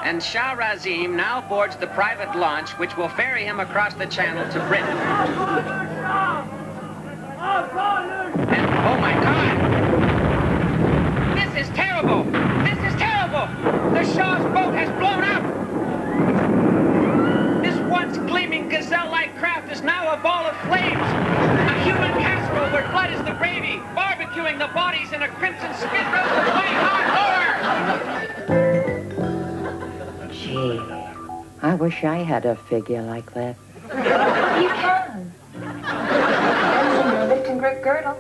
And Shah Razim now boards the private launch which will ferry him across the channel to Britain. And, oh my God! This is terrible! This is terrible! The Shah's boat has blown up! This once gleaming gazelle-like craft is now a ball of flames! A human casserole where blood is the gravy, barbecuing the bodies in a crimson spit roast of white-hot horror! Gee, I wish I had a figure like that. You can. Benzinger lift and grip girdle.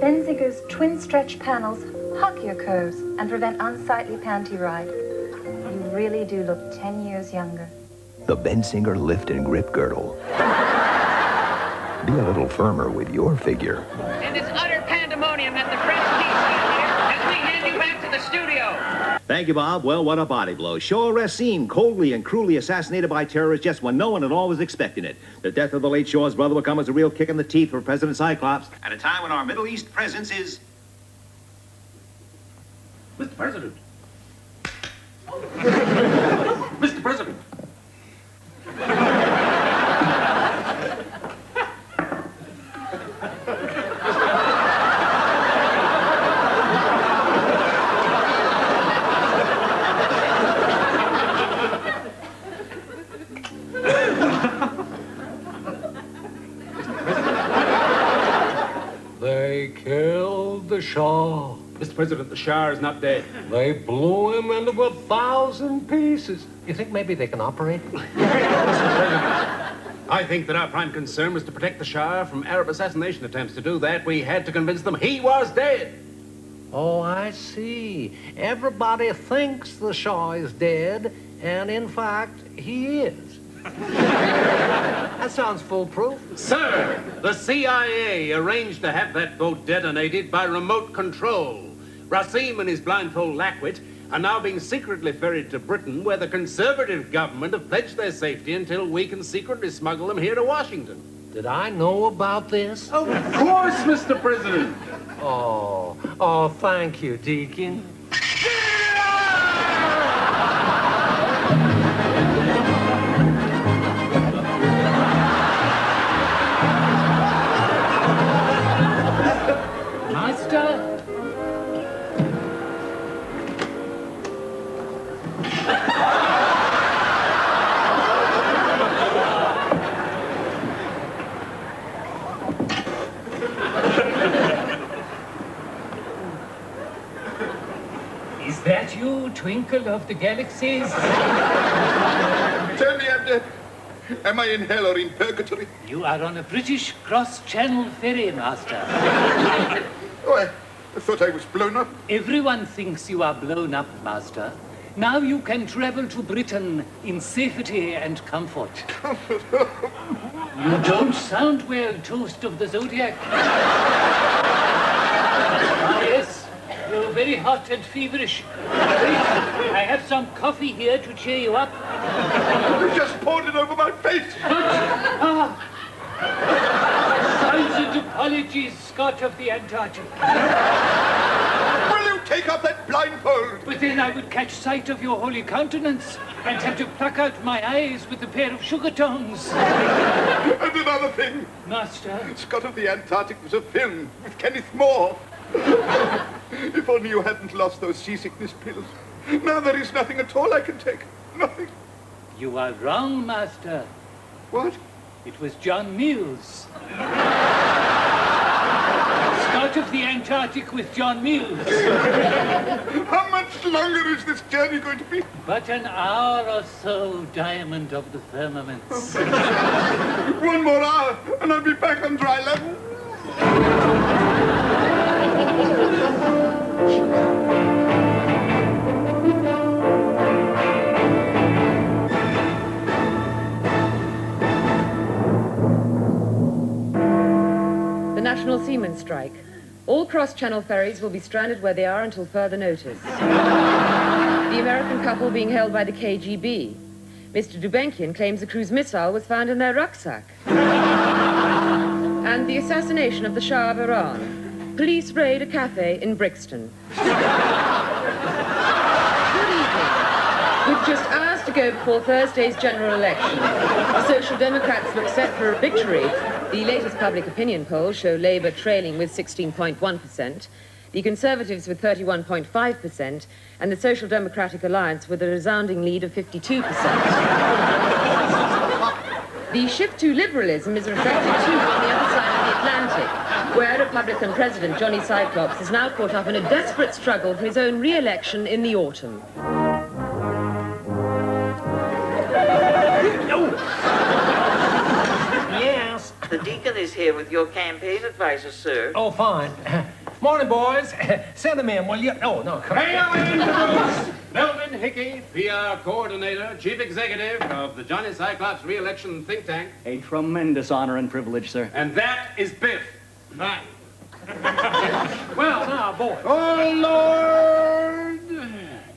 Benzinger's twin stretch panels hug your curves and prevent unsightly panty ride. You really do look 10 years younger. The Benzinger lift and grip girdle. Be a little firmer with your figure. And it's utter pandemonium at the French Peace here as we hand you back to the studio. Thank you, Bob. Well, what a body blow. Show arrest scene, coldly and cruelly assassinated by terrorists just when no one at all was expecting it. The death of the late Shaw's brother will come as a real kick in the teeth for President Cyclops at a time when our Middle East presence is... Mr. President. Mr. President. They killed the Shah. Mr. President, the Shah is not dead. They blew him into 1,000 pieces. You think maybe they can operate? Mr. President, I think that our prime concern was to protect the Shah from Arab assassination attempts. To do that, we had to convince them he was dead. Oh, I see. Everybody thinks the Shah is dead, and in fact, he is. That sounds foolproof. Sir, the CIA arranged to have that boat detonated by remote control. Rasim and his blindfold lackwit are now being secretly ferried to Britain, where the conservative government have pledged their safety until we can secretly smuggle them here to Washington. Did I know about this? Of course, Mr. President. Oh, thank you, Deacon. Master? Is that you, Twinkle of the Galaxies? Tell me, am I in hell or in purgatory? You are on a British cross-channel ferry, Master. Oh, I thought I was blown up. Everyone thinks you are blown up, Master. Now you can travel to Britain in safety and comfort. You don't sound well, Toast of the Zodiac. Ah, yes, you're very hot and feverish. I have some coffee here to cheer you up. You just poured it over my face. Thousand apologies, Scott of the Antarctic. Will you take up that blindfold? But then I would catch sight of your holy countenance and have to pluck out my eyes with a pair of sugar tongs. And another thing. Master. Scott of the Antarctic was a film with Kenneth More. If only you hadn't lost those seasickness pills. Now there is nothing at all I can take. Nothing. You are wrong, Master. What? It was John Mills. Scott of the Antarctic with John Mills. How much longer is this journey going to be? But an hour or so, Diamond of the Firmaments. One more hour, and I'll be back on dry land. The National Seamen strike. All cross-channel ferries will be stranded where they are until further notice. The American couple being held by the KGB. Mr. Dubenkian claims a cruise missile was found in their rucksack. And the assassination of the Shah of Iran. Police raid a cafe in Brixton. Good evening. With just hours to go before Thursday's general election, the Social Democrats look set for a victory. The latest public opinion polls show Labour trailing with 16.1%, the Conservatives with 31.5%, and the Social Democratic Alliance with a resounding lead of 52%. The shift to liberalism is reflected too on the other side of the Atlantic, where Republican President Johnny Cyclops is now caught up in a desperate struggle for his own re-election in the autumn. Yes, the deacon is here with your campaign advisor, sir. Oh, fine. Morning, boys. Send them in, will you? Oh, no, come on. Melvin Hickey, PR coordinator, chief executive of the Johnny Cyclops re-election think tank. A tremendous honor and privilege, sir. And that is Biff. Hi. Well, now, boys. Oh, Lord!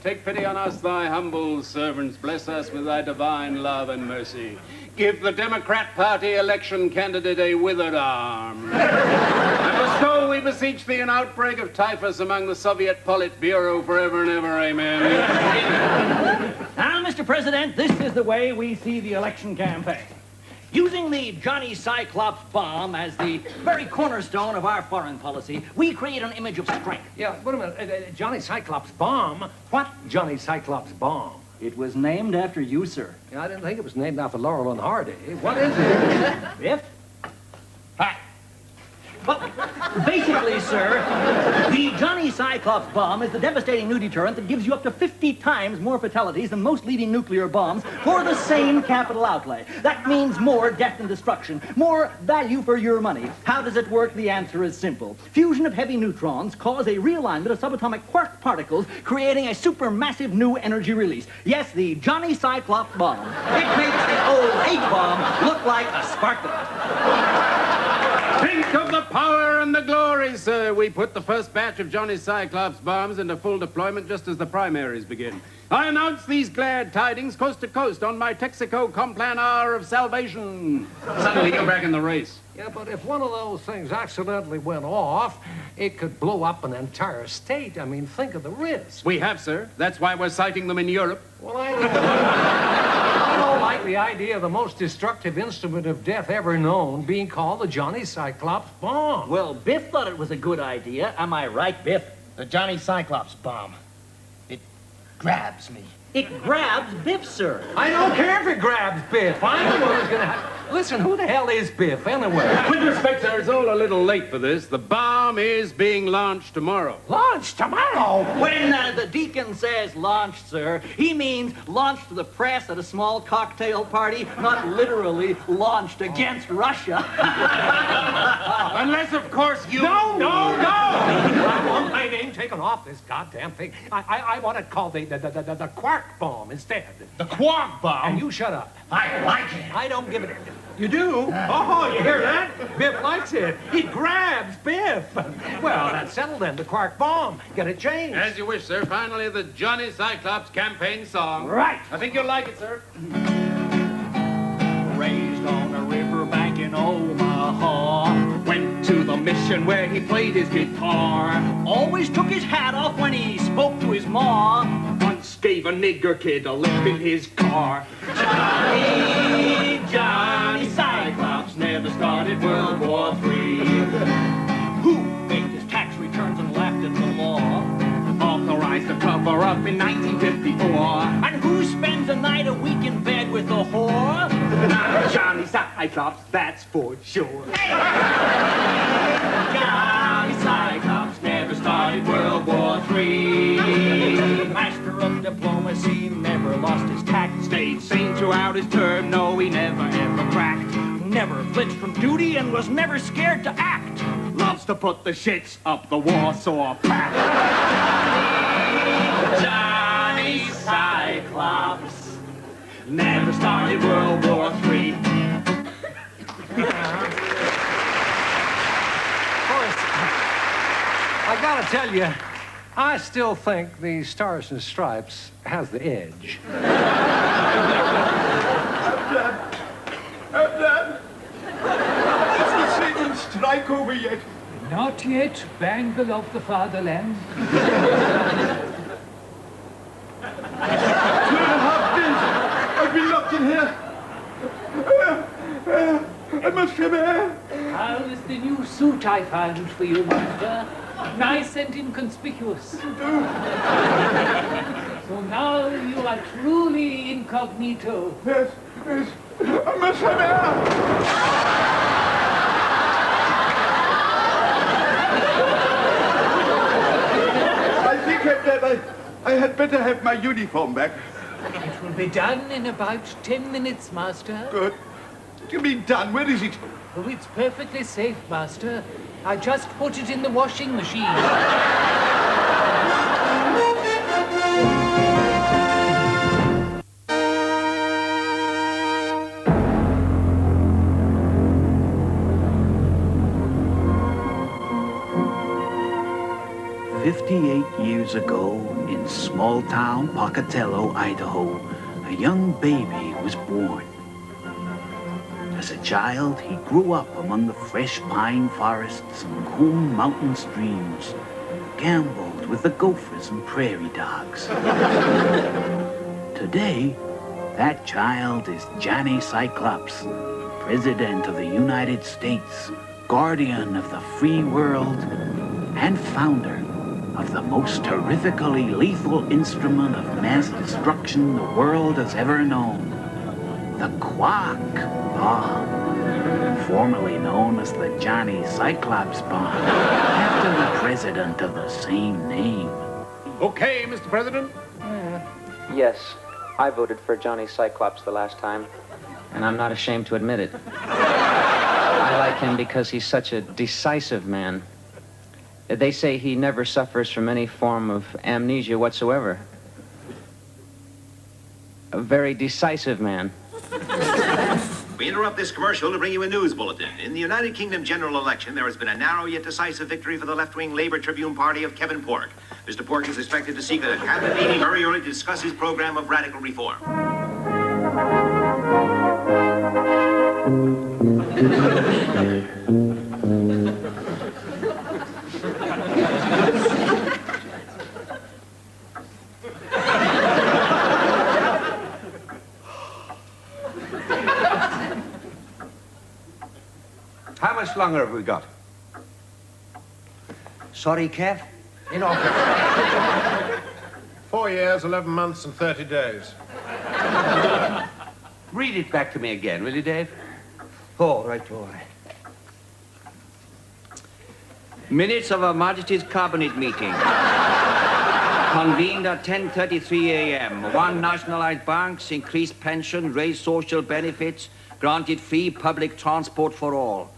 Take pity on us, thy humble servants. Bless us with thy divine love and mercy. Give the Democrat Party election candidate a withered arm. And bestow, we beseech thee, an outbreak of typhus among the Soviet Politburo forever and ever. Amen. Now, Mr. President, this is the way we see the election campaign. Using the Johnny Cyclops bomb as the very cornerstone of our foreign policy, we create an image of strength. Yeah, wait a minute. Johnny Cyclops bomb? What Johnny Cyclops bomb? It was named after you, sir. Yeah, I didn't think it was named after Laurel and Hardy. What is it? Biff? Hi. Well, basically, sir, the Johnny Cyclops bomb is the devastating new deterrent that gives you up to 50 times more fatalities than most leading nuclear bombs for the same capital outlay. That means more death and destruction, more value for your money. How does it work? The answer is simple. Fusion of heavy neutrons cause a realignment of subatomic quark particles, creating a supermassive new energy release. Yes, the Johnny Cyclops bomb. It makes the old H-bomb look like a sparkler. Think of the power and the glory, sir. We put the first batch of Johnny Cyclops bombs into full deployment just as the primaries begin. I announce these glad tidings coast to coast on my Texaco Complan hour of salvation. Suddenly you're back in the race. Yeah, but if one of those things accidentally went off, it could blow up an entire state. I mean, think of the risk. We have, sir. That's why we're citing them in Europe. Well, I don't like the idea of the most destructive instrument of death ever known being called the Johnny Cyclops bomb. Well, Biff thought it was a good idea. Am I right, Biff? The Johnny Cyclops bomb. It grabs me. It grabs Biff, sir. I don't care if it grabs Biff. I'm the one who's gonna have... Listen, who the hell is Biff, anyway? With respect, sir, it's all a little late for this. The bomb is being launched tomorrow. Launched tomorrow? When the deacon says launched, sir, he means launched to the press at a small cocktail party, not literally launched against Russia. Unless, of course, you... No! I want my name taken off this goddamn thing. I want it called the quark bomb instead. The quark bomb? And you shut up. I like it. I don't give it... You do? Oh, you hear that? Biff likes it. He grabs Biff. Well, that's settled then. The quark bomb. Get it changed. As you wish, sir. Finally, the Johnny Cyclops campaign song. Right. I think you'll like it, sir. Raised on a riverbank in Omaha. Went to the mission where he played his guitar. Always took his hat off when he spoke to his ma. Once gave a nigger kid a lift in his car. Johnny Cyclops never stopped. started World War III? Who faked his tax returns and laughed at the law? Authorized the cover-up in 1954. And who spends a night a week in bed with a whore? Johnny Cyclops, that's for sure. Johnny Cyclops never started World War III. Master of diplomacy, never lost his tact. Stayed sane throughout his term, no, he never ever cracked. Never flinched from duty and was never scared to act. Loves to put the shits up the Warsaw Pact. Johnny Cyclops never started World War III. Horace, I gotta tell you, I still think the Stars and Stripes has the edge. Dad, is the seaman strike over yet? Not yet, Bangle of the Fatherland. 2.5 days. I've been locked in here. I must have air. How is the new suit I found for you, Master? Nice and inconspicuous. So now you are truly incognito. Yes, yes. I must have air. I had better have my uniform back. It will be done in about 10 minutes, Master. Good. What do you mean done? Where is it? Oh, it's perfectly safe, Master. I just put it in the washing machine. 58 years ago, in small-town Pocatello, Idaho, a young baby was born. As a child, he grew up among the fresh pine forests and cool mountain streams, gambled with the gophers and prairie dogs. Today, that child is Johnny Cyclops, President of the United States, guardian of the free world, and founder of the most horrifically lethal instrument of mass destruction the world has ever known, the Quark Bomb, formerly known as the Johnny Cyclops Bomb, after the president of the same name. Okay, Mr. President? Yes, I voted for Johnny Cyclops the last time, and I'm not ashamed to admit it. I like him because he's such a decisive man. They say he never suffers from any form of amnesia whatsoever. A very decisive man. We interrupt this commercial to bring you a news bulletin. In the United Kingdom general election, there has been a narrow yet decisive victory for the left-wing Labour Tribune party of Kevin Pork. Mr. Pork is expected to seek a cabinet meeting very early to discuss his program of radical reform. How much longer have we got? Sorry, Kev? In office. 4 years, 11 months, and 30 days. Read it back to me again, will you, Dave? All right. Minutes of Her Majesty's Cabinet meeting. Convened at 10:33 a.m. One nationalized banks, increased pension, raised social benefits, granted free public transport for all.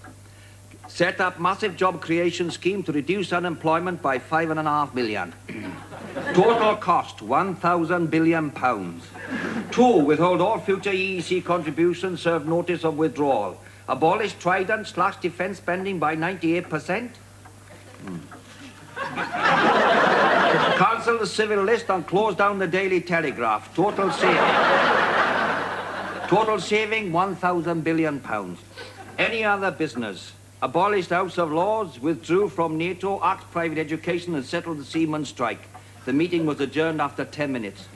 Set up massive job creation scheme to reduce unemployment by 5.5 million. Total cost, £1,000 billion. 2, withhold all future EEC contributions, serve notice of withdrawal. Abolish Trident, slash defense spending by 98%. Cancel the civil list and close down the Daily Telegraph. Total saving, £1,000 billion. Any other business? Abolished House of Lords, withdrew from NATO, axed private education and settled the seaman's strike. The meeting was adjourned after 10 minutes.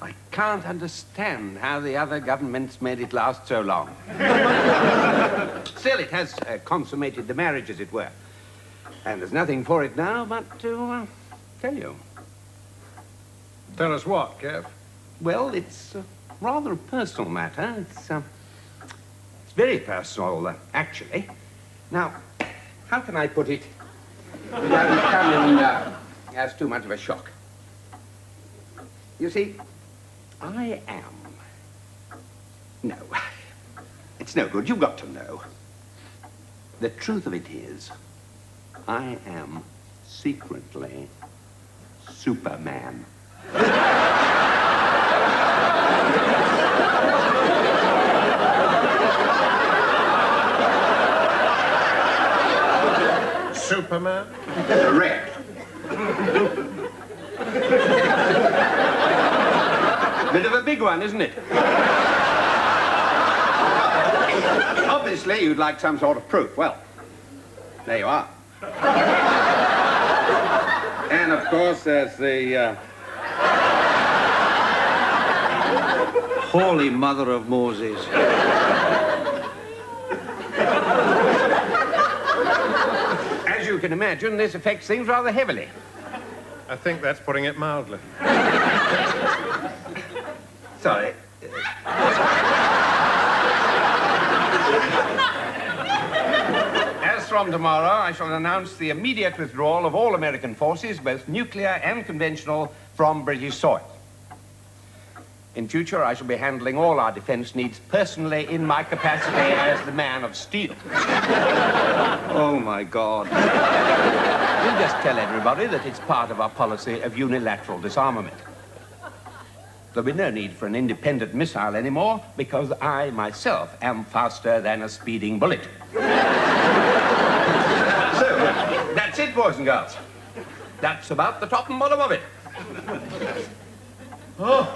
I can't understand how the other governments made it last so long. Still, it has consummated the marriage, as it were. And there's nothing for it now but to tell you. Tell us what, Kev? Well, it's rather a personal matter. It's very personal, actually. Now, how can I put it without it coming as too much of a shock? You see, I am... No, it's no good. You've got to know. The truth of it is, I am secretly Superman. Superman? Correct. Bit of a big one, isn't it? Obviously, you'd like some sort of proof. Well, there you are. And, of course, there's the Holy Mother of Moses. As you can imagine, this affects things rather heavily. I think that's putting it mildly. Sorry. As from tomorrow, I shall announce the immediate withdrawal of all American forces, both nuclear and conventional, from British soil. In future, I shall be handling all our defense needs personally in my capacity as the man of steel. Oh, my God. We'll just tell everybody that it's part of our policy of unilateral disarmament. There'll be no need for an independent missile anymore, because I, myself, am faster than a speeding bullet. So, that's it, boys and girls. That's about the top and bottom of it. Oh.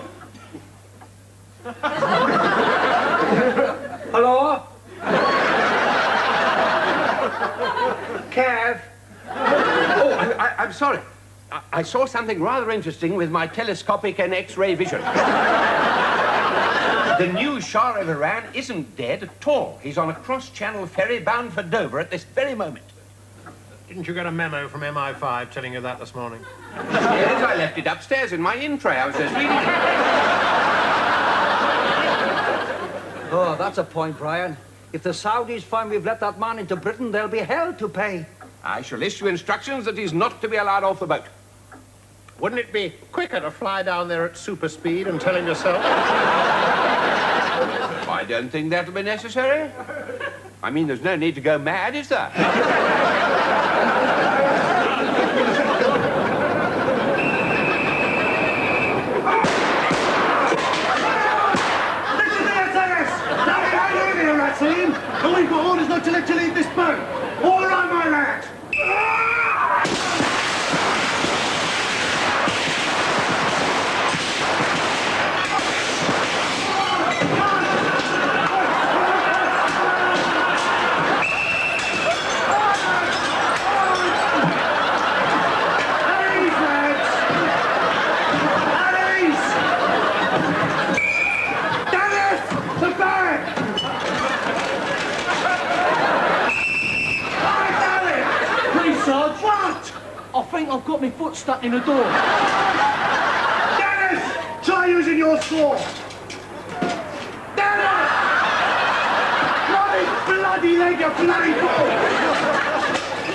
Hello? Cav? Oh, I'm sorry. I saw something rather interesting with my telescopic and X-ray vision. The new Shah of Iran isn't dead at all. He's on a cross-channel ferry bound for Dover at this very moment. Didn't you get a memo from MI5 telling you that this morning? Yes, I left it upstairs in my in tray. I was just reading it. Oh, that's a point, Brian. If the Saudis find we've let that man into Britain, there'll be hell to pay. I shall issue instructions that he's not to be allowed off the boat. Wouldn't it be quicker to fly down there at super speed and tell him yourself? I don't think that'll be necessary. I mean, there's no need to go mad, is there? And we've got orders not to let you leave this boat. All right, my lad. I think I've got my foot stuck in a door. Dennis! Try using your sword. Dennis! Bloody leg, you bloody fool!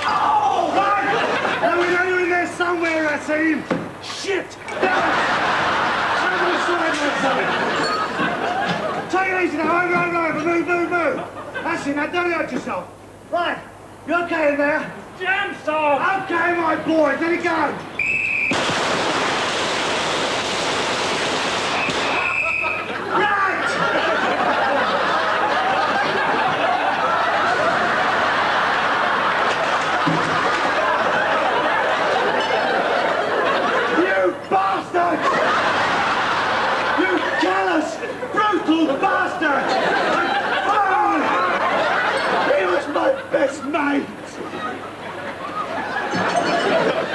Oh, man! Now we know you're in there somewhere, I see him. Shit! Dennis! Take it easy now, over, move. That's it, now don't hurt yourself. Right, you okay in there? Jam saw! Okay, my boy, let it go! Right! You bastards! You callous, brutal bastards! Oh! He was my best mate!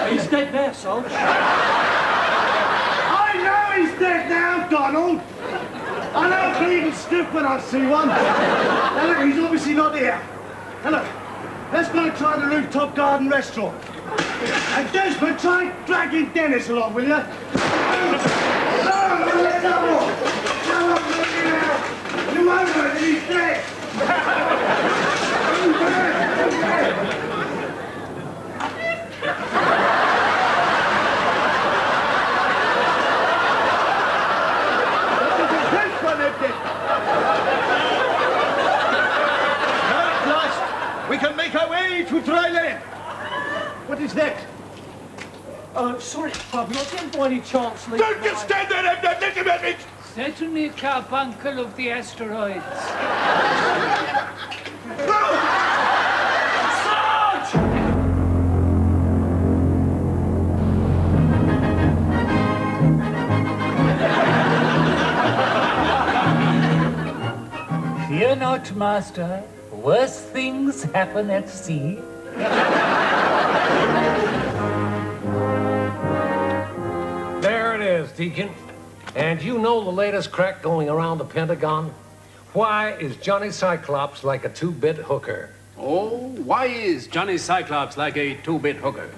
He's dead there, Sarge. I know he's dead now, Arnold. I know clean and stiff when I see one. Now look, he's obviously not here. Now look, let's go try the rooftop garden restaurant. And Desmond, try dragging Dennis along, will you? You won't hurt him, he's dead. At last, we can make our way to dry land. What is that? Sorry, Bob, not in by any chance. Don't just stand there and let him at it! Certainly carbuncle of the asteroids. Fear not, master. Worse things happen at sea. There it is, Deacon. And you know the latest crack going around the Pentagon? Why is Johnny Cyclops like a two-bit hooker? Oh, why is Johnny Cyclops like a two-bit hooker?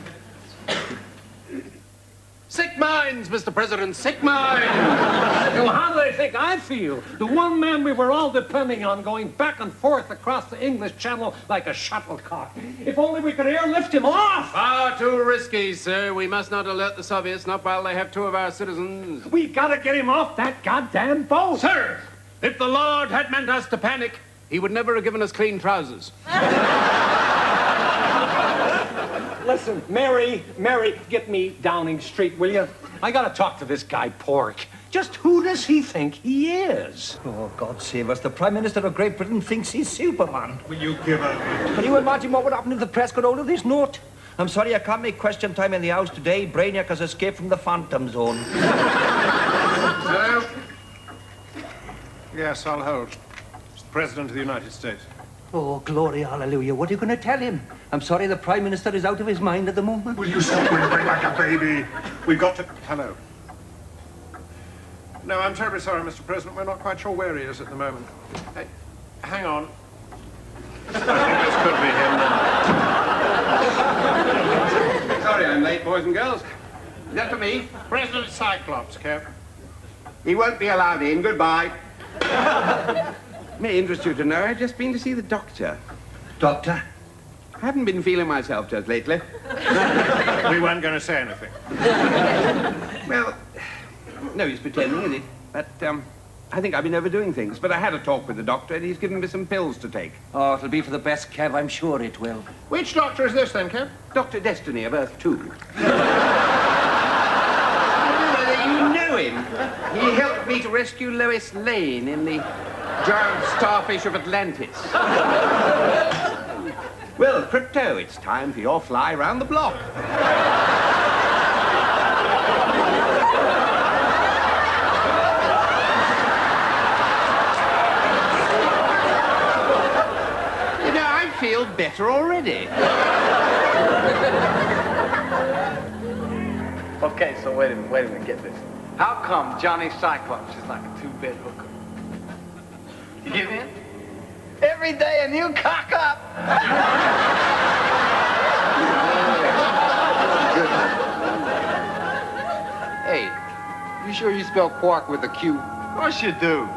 Sick minds, Mr. President, sick minds! Well, how do they think I feel? The one man we were all depending on going back and forth across the English Channel like a shuttlecock. If only we could airlift him off! Far too risky, sir. We must not alert the Soviets, not while they have two of our citizens. We gotta get him off that goddamn boat! Sir, if the Lord had meant us to panic, he would never have given us clean trousers. Listen, Mary, get me Downing Street, will you? I gotta talk to this guy, Pork. Just who does he think he is? Oh, God save us. The Prime Minister of Great Britain thinks he's Superman. Will you give up? Can you imagine what would happen if the press got hold of this note? I'm sorry I can't make question time in the house today. Brainiac has escaped from the Phantom Zone. Hello? Yes, I'll hold. It's the President of the United States. Oh, glory, hallelujah. What are you going to tell him? I'm sorry, the Prime Minister is out of his mind at the moment. Will you stop whimpering like a baby? We've got to... Hello. No, I'm terribly sorry, Mr. President. We're not quite sure where he is at the moment. Hey, hang on. I think this could be him. Sorry I'm late, boys and girls. Is that for me? President Cyclops, Cap. He won't be allowed in. Goodbye. May interest you to know, I've just been to see the doctor. Doctor? I haven't been feeling myself just lately. We weren't going to say anything. Well, no use pretending, is it? But, I think I've been overdoing things. But I had a talk with the doctor, and he's given me some pills to take. Oh, it'll be for the best, Kev. I'm sure it will. Which doctor is this, then, Cap? Dr. Destiny of Earth 2. You know him. He helped me to rescue Lois Lane in the giant starfish of Atlantis. Well, Crypto, it's time for your fly round the block. You know, I feel better already. Okay, so wait a minute, get this. How come Johnny Cyclops is like a two-bit hooker? You get in? Every day a new cock up. Hey, you sure you spell quark with a Q? Of course you do.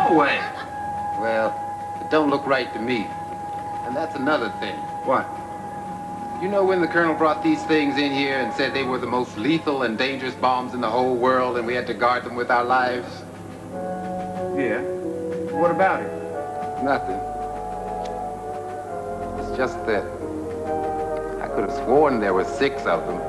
No way. Well, it don't look right to me. And that's another thing. What? You know when the Colonel brought these things in here and said they were the most lethal and dangerous bombs in the whole world and we had to guard them with our lives? Yeah. What about it? Nothing. It's just that I could have sworn there were 6 of them.